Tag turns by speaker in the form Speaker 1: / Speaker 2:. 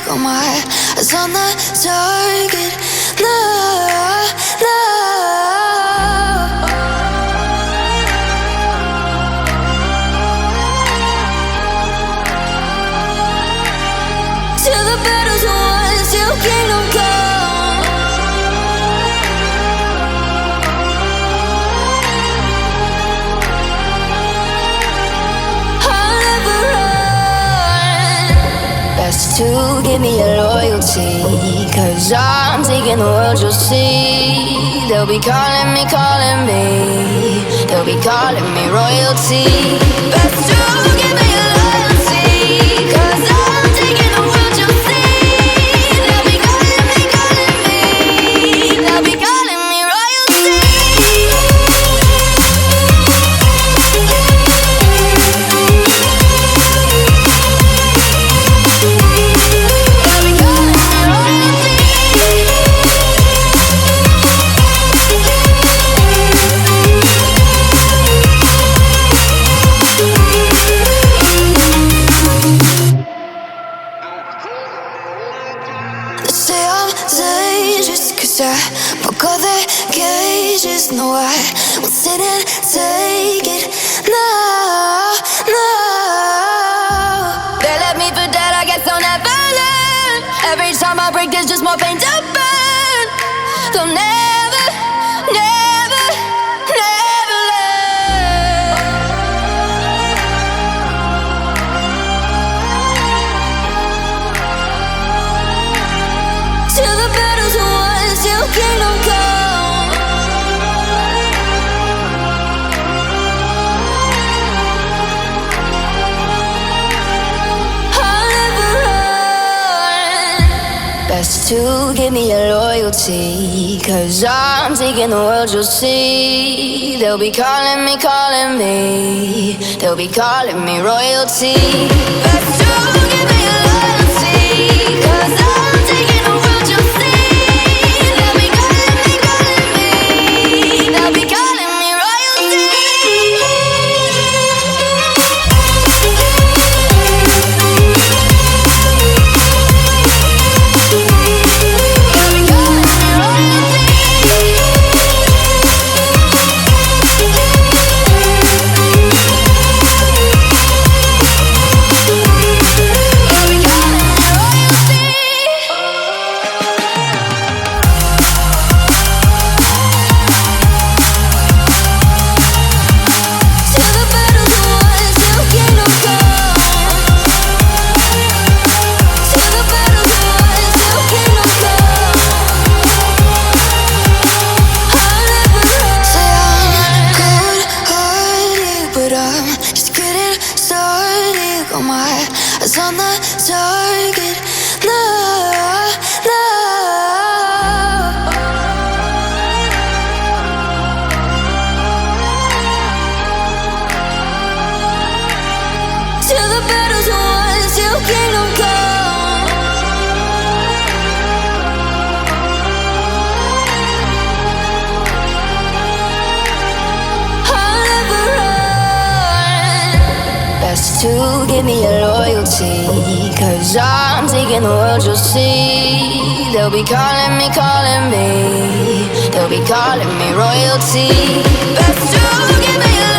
Speaker 1: got my eyes on the target. No, no. Till the battle's won, till kingdom come. I'll never run. Best to give me your loyalty, 'cause I'm taking the world, you'll see. They'll be calling me, they'll be calling me royalty. Best to give me your loyalty, 'cause I'm taking the world, you'll see. They'll be calling me, they'll be calling me royalty. Say I'm dangerous 'cause I broke all the cages. No, I won't sit and take it. No, no. They left me for dead, I guess I'll never learn. Every time I break, there's just more pain to burn. They'll never, never, never learn. Till the battle's won, till kingdom come. I'll never run. Best to give me your loyalty, 'cause I'm taking the world, you'll see. They'll be calling me, they'll be calling me royalty. Best to give me your loyalty, 'cause I'm taking the world, you'll see. They'll be calling me, they'll be calling me royalty. Got my eyes on the target. No, no. Till the battle's won, till kingdom come. I'll never run. Best to give me your loyalty, 'cause I'm taking the world, you'll see. They'll be calling me, they'll be calling me royalty. Best to give me your